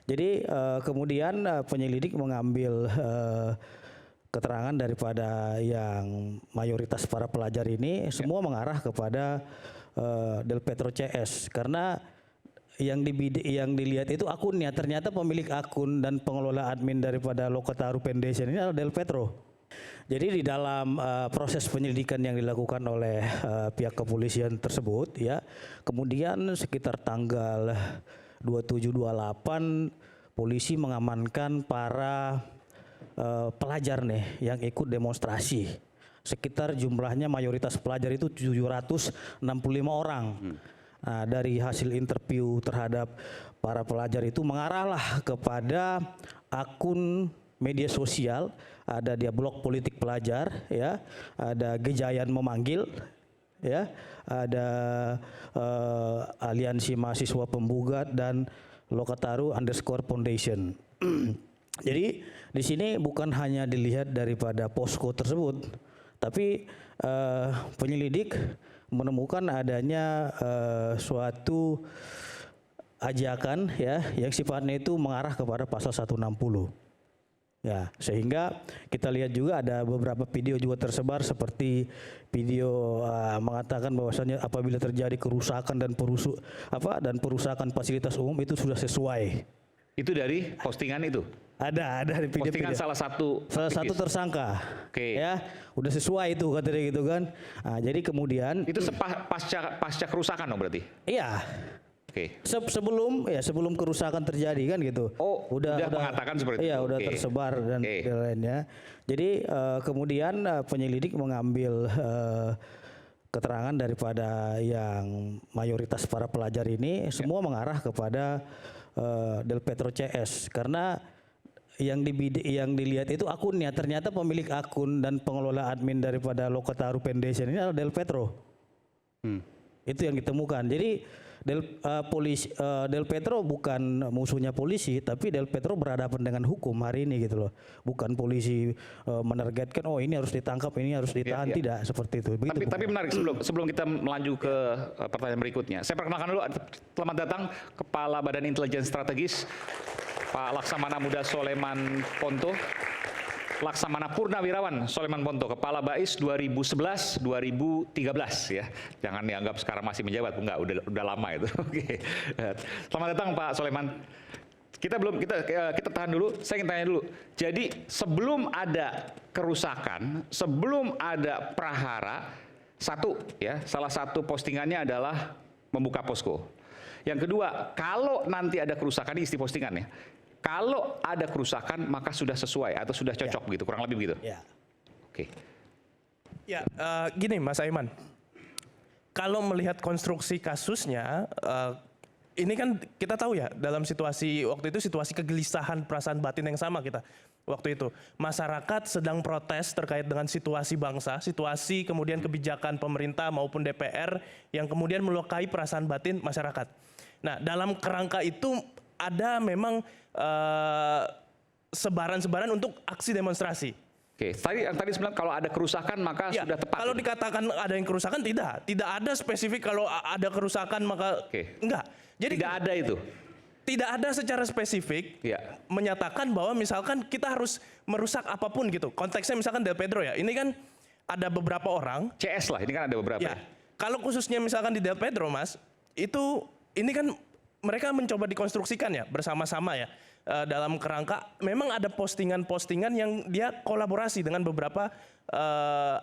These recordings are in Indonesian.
Jadi kemudian penyelidik mengambil keterangan daripada yang mayoritas para pelajar ini semua mengarah kepada Del Petro CS karena yang dilihat itu akunnya, ternyata pemilik akun dan pengelola admin daripada Lokataru Foundation ini adalah Del Petro. Jadi di dalam proses penyelidikan yang dilakukan oleh pihak kepolisian tersebut ya, kemudian sekitar tanggal 27-28 polisi mengamankan para pelajar nih yang ikut demonstrasi. Sekitar jumlahnya mayoritas pelajar itu 765 orang. Nah, dari hasil interview terhadap para pelajar itu mengarahlah kepada akun media sosial, ada dia blog politik pelajar ya, ada Gejayan Memanggil ya, ada Aliansi Mahasiswa Pembugat dan Lokataru_Foundation. Jadi di sini bukan hanya dilihat daripada posko tersebut, tapi penyelidik menemukan adanya suatu ajakan ya yang sifatnya itu mengarah kepada pasal 160. Ya, sehingga kita lihat juga ada beberapa video juga tersebar seperti video mengatakan bahwasanya apabila terjadi kerusakan dan perusakan fasilitas umum itu sudah sesuai. Itu dari postingan itu? Ada di video. Postingan salah satu tersangka. Oke. Ya, udah sesuai itu katanya gitu kan. Nah, jadi kemudian itu pasca kerusakan dong berarti? Iya. Oke. Sebelum kerusakan terjadi kan gitu. Oh, udah mengatakan seperti itu. Iya, udah tersebar dan lainnya. Jadi kemudian penyelidik mengambil keterangan daripada yang mayoritas para pelajar ini semua mengarah kepada Del Petro CS karena yang dilihat itu akunnya, ternyata pemilik akun dan pengelola admin daripada Lokataru Foundation ini adalah Del Petro. Itu yang ditemukan. Jadi Del Petro bukan musuhnya polisi, tapi Del Petro berhadapan dengan hukum hari ini gitu loh. Bukan polisi menargetkan oh ini harus ditangkap, ini harus ditahan, tidak seperti itu. Tapi menarik, sebelum kita melaju ke pertanyaan berikutnya, saya perkenalkan dulu. Selamat datang Kepala Badan Intelijen Strategis Pak Laksamana Muda Soleman Ponto, Laksamana Purnawirawan Soleman Ponto, Kepala BAIS 2011-2013 ya. Jangan dianggap sekarang masih menjabat, enggak, udah lama itu. Oke. Selamat datang Pak Soleman. Kita tahan dulu, saya ingin tanya dulu. Jadi sebelum ada kerusakan, sebelum ada prahara, salah satu postingannya adalah membuka posko. Yang kedua, kalau nanti ada kerusakan, ini isi postingannya. Kalau ada kerusakan maka sudah sesuai atau sudah cocok begitu, kurang lebih begitu. Ya. Oke. Ya, gini Mas Aiman. Kalau melihat konstruksi kasusnya, ini kan kita tahu ya dalam situasi waktu itu situasi kegelisahan perasaan batin yang sama kita waktu itu. Masyarakat sedang protes terkait dengan situasi bangsa, situasi kemudian kebijakan pemerintah maupun DPR yang kemudian melukai perasaan batin masyarakat. Nah, dalam kerangka itu ada memang sebaran-sebaran untuk aksi demonstrasi. Oke, tadi sebenarnya kalau ada kerusakan maka sudah tepat. Kalau dikatakan ada yang kerusakan tidak ada spesifik kalau ada kerusakan maka enggak. Jadi tidak ada itu. Tidak ada secara spesifik menyatakan bahwa misalkan kita harus merusak apapun gitu. Konteksnya misalkan Del Petro ya. Ini kan ada beberapa orang. CS lah, ini kan ada beberapa. Ya, kalau khususnya misalkan di Del Petro Mas, ini kan mereka mencoba dikonstruksikan ya bersama-sama ya. Dalam kerangka memang ada postingan-postingan yang dia kolaborasi dengan beberapa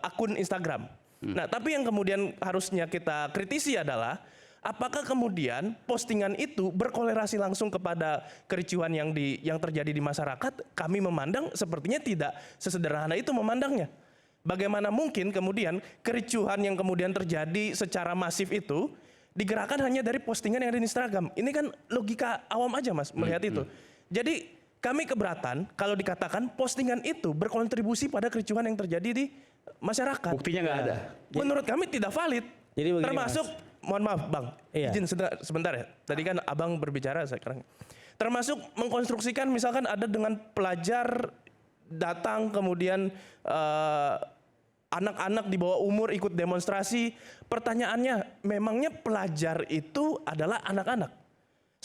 akun Instagram. Nah, tapi yang kemudian harusnya kita kritisi adalah apakah kemudian postingan itu berkolerasi langsung kepada kericuhan yang terjadi di masyarakat? Kami memandang sepertinya tidak sesederhana itu memandangnya. Bagaimana mungkin kemudian kericuhan yang kemudian terjadi secara masif itu digerakkan hanya dari postingan yang ada di Instagram? Ini kan logika awam aja Mas melihat itu. Jadi kami keberatan kalau dikatakan postingan itu berkontribusi pada kericuhan yang terjadi di masyarakat. Buktinya nggak ada. Menurut kami tidak valid. Jadi begini, termasuk, mohon maaf Bang, izin sebentar ya. Tadi kan Abang berbicara sekarang. Termasuk mengkonstruksikan misalkan ada dengan pelajar datang kemudian anak-anak di bawah umur ikut demonstrasi. Pertanyaannya, memangnya pelajar itu adalah anak-anak?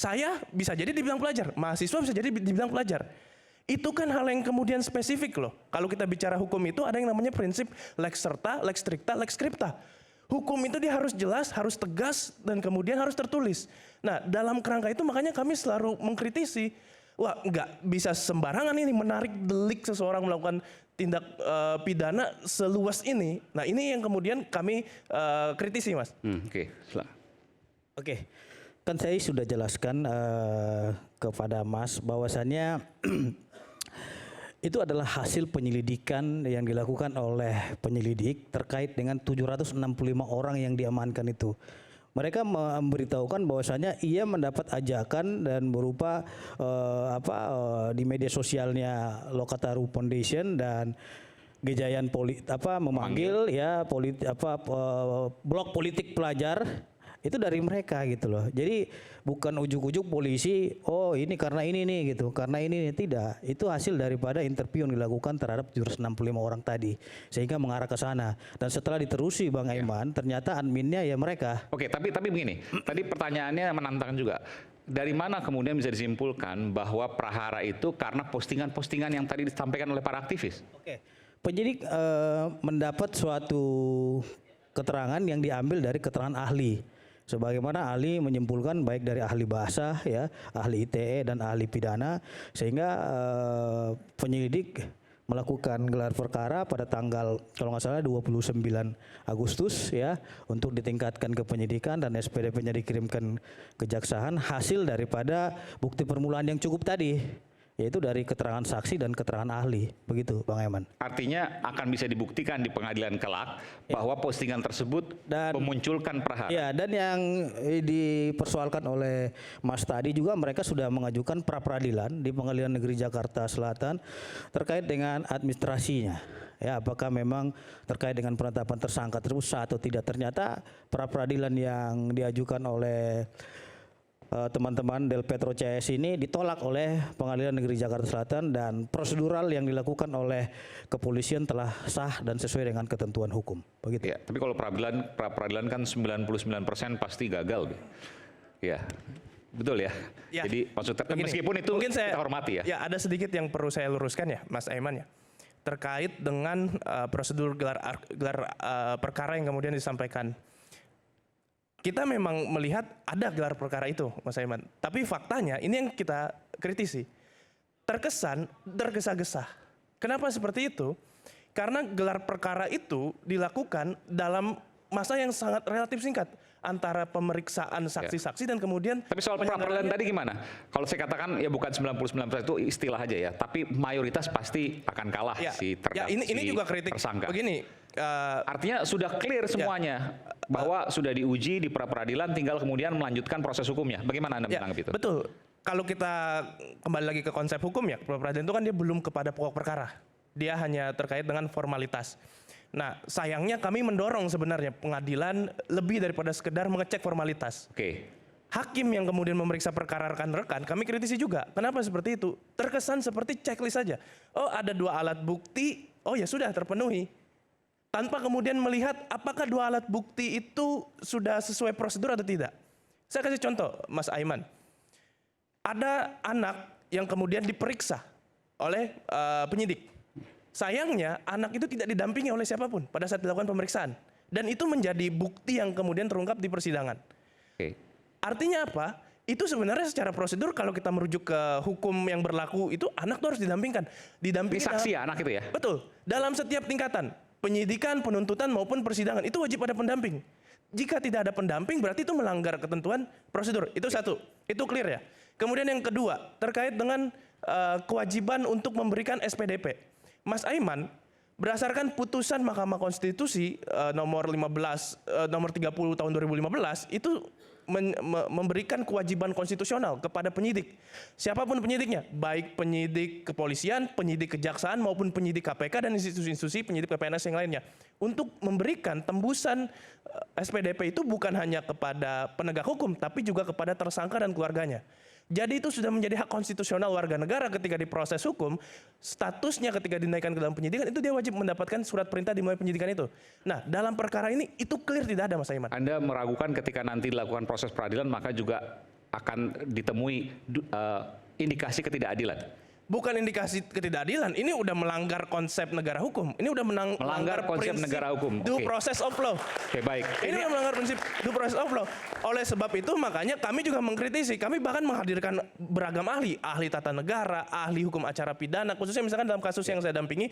Saya bisa jadi dibilang pelajar, mahasiswa bisa jadi dibilang pelajar. Itu kan hal yang kemudian spesifik loh. Kalau kita bicara hukum itu ada yang namanya prinsip lex serta, lex stricta, lex scripta. Hukum itu dia harus jelas, harus tegas, dan kemudian harus tertulis. Nah, dalam kerangka itu makanya kami selalu mengkritisi, wah nggak bisa sembarangan ini menarik delik seseorang melakukan tindak pidana seluas ini. Nah, ini yang kemudian kami kritisi, Mas. Oke. Oke, kan saya sudah jelaskan kepada Mas bahwasannya itu adalah hasil penyelidikan yang dilakukan oleh penyelidik terkait dengan 765 orang yang diamankan itu. Mereka memberitahukan bahwasanya ia mendapat ajakan dan berupa di media sosialnya Lokataru Foundation dan Gejayan memanggil blog politik pelajar itu dari mereka gitu loh. Jadi bukan ujuk-ujuk polisi, oh ini karena ini nih gitu, karena ini nih. Tidak. Itu hasil daripada interview yang dilakukan terhadap 765 orang tadi, sehingga mengarah ke sana. Dan setelah diterusi Bang Aiman, ternyata adminnya ya mereka. Oke, tapi begini, tadi pertanyaannya menantang juga. Dari mana kemudian bisa disimpulkan bahwa prahara itu karena postingan-postingan yang tadi disampaikan oleh para aktivis? Oke, penyidik mendapat suatu keterangan yang diambil dari keterangan ahli. Sebagaimana ahli menyimpulkan baik dari ahli bahasa, ya, ahli ITE dan ahli pidana, sehingga penyelidik melakukan gelar perkara pada tanggal kalau nggak salah 29 Agustus ya untuk ditingkatkan ke penyidikan dan SPDP-nya dikirimkan kejaksaan hasil daripada bukti permulaan yang cukup tadi, yaitu dari keterangan saksi dan keterangan ahli. Begitu Bang Aiman. Artinya akan bisa dibuktikan di pengadilan kelak bahwa postingan tersebut dan memunculkan prahara. Ya, dan yang dipersoalkan oleh Mas tadi juga mereka sudah mengajukan pra-peradilan di Pengadilan Negeri Jakarta Selatan terkait dengan administrasinya. Ya, apakah memang terkait dengan penetapan tersangka tersebut sah atau tidak. Ternyata pra-peradilan yang diajukan oleh teman-teman Del Petro CS ini ditolak oleh Pengadilan Negeri Jakarta Selatan dan prosedural yang dilakukan oleh kepolisian telah sah dan sesuai dengan ketentuan hukum. Begitu. Ya, tapi kalau pra-peradilan kan 99% pasti gagal. Ya. Betul ya? Ya. Jadi maksudnya meskipun itu mungkin kita hormati ya. Ya, ada sedikit yang perlu saya luruskan ya, Mas Aiman ya. Terkait dengan prosedur gelar perkara yang kemudian disampaikan. Kita memang melihat ada gelar perkara itu, Mas Aiman. Tapi faktanya ini yang kita kritisi. Terkesan tergesa-gesa. Kenapa seperti itu? Karena gelar perkara itu dilakukan dalam masa yang sangat relatif singkat antara pemeriksaan saksi-saksi dan kemudian. Tapi soal pra-peradilan tadi gimana? Kalau saya katakan ya bukan 99% itu istilah aja ya, tapi mayoritas pasti akan kalah si terdakwa. Ya, ini juga kritik. Tersangka. Begini, artinya sudah clear semuanya bahwa sudah diuji di pra-peradilan, tinggal kemudian melanjutkan proses hukumnya. Bagaimana Anda menanggapi itu? Betul. Kalau kita kembali lagi ke konsep hukum ya, pra-peradilan itu kan dia belum kepada pokok perkara. Dia hanya terkait dengan formalitas. Nah, sayangnya kami mendorong sebenarnya pengadilan lebih daripada sekedar mengecek formalitas. Oke. Hakim yang kemudian memeriksa perkara rekan-rekan, kami kritisi juga. Kenapa seperti itu? Terkesan seperti checklist saja. Oh, ada 2 alat bukti, oh ya sudah terpenuhi. Tanpa kemudian melihat apakah 2 alat bukti itu sudah sesuai prosedur atau tidak. Saya kasih contoh, Mas Aiman. Ada anak yang kemudian diperiksa oleh penyidik. Sayangnya anak itu tidak didampingi oleh siapapun pada saat dilakukan pemeriksaan. Dan itu menjadi bukti yang kemudian terungkap di persidangan. Oke. Artinya apa? Itu sebenarnya secara prosedur kalau kita merujuk ke hukum yang berlaku itu anak itu harus didampingkan. Didampingi saksi ya anak itu ya? Betul. Dalam setiap tingkatan. Penyidikan, penuntutan maupun persidangan itu wajib ada pendamping. Jika tidak ada pendamping berarti itu melanggar ketentuan prosedur. Itu satu. Itu clear ya. Kemudian yang kedua terkait dengan kewajiban untuk memberikan SPDP. Mas Aiman, berdasarkan putusan Mahkamah Konstitusi nomor 30 tahun 2015 itu memberikan kewajiban konstitusional kepada penyidik. Siapapun penyidiknya, baik penyidik kepolisian, penyidik kejaksaan maupun penyidik KPK dan institusi-institusi penyidik PPNS yang lainnya. Untuk memberikan tembusan SPDP itu bukan hanya kepada penegak hukum tapi juga kepada tersangka dan keluarganya. Jadi itu sudah menjadi hak konstitusional warga negara ketika diproses hukum, statusnya ketika dinaikkan ke dalam penyidikan itu dia wajib mendapatkan surat perintah dimulai penyidikan itu. Nah, dalam perkara ini itu clear tidak ada, Mas Aiman. Anda meragukan ketika nanti dilakukan proses peradilan maka juga akan ditemui indikasi ketidakadilan? Bukan indikasi ketidakadilan, ini udah melanggar konsep negara hukum. Ini udah Melanggar konsep prinsip negara hukum. Due Oke. process of law. Oke, baik. Ini udah melanggar prinsip due process of law. Oleh sebab itu makanya kami juga mengkritisi. Kami bahkan menghadirkan beragam ahli tata negara, ahli hukum acara pidana, khususnya misalkan dalam kasus yang saya dampingi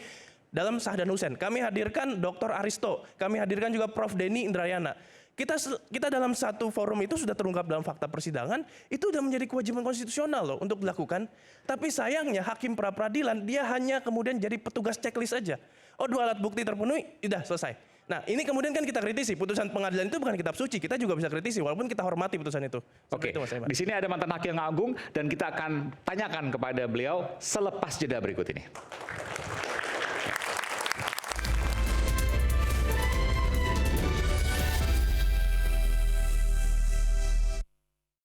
dalam Sahdan Hussein. Kami hadirkan Dr. Aristo, kami hadirkan juga Prof. Denny Indrayana. Kita dalam satu forum itu sudah terungkap dalam fakta persidangan, itu sudah menjadi kewajiban konstitusional loh untuk dilakukan. Tapi sayangnya hakim pra peradilan dia hanya kemudian jadi petugas checklist aja. Oh, 2 alat bukti terpenuhi, udah selesai. Nah, ini kemudian kan kita kritisi, putusan pengadilan itu bukan kitab suci, kita juga bisa kritisi walaupun kita hormati putusan itu. Oke, Seperti itu, Mas Aiman. di sini ada mantan hakim agung dan kita akan tanyakan kepada beliau selepas jeda berikut ini.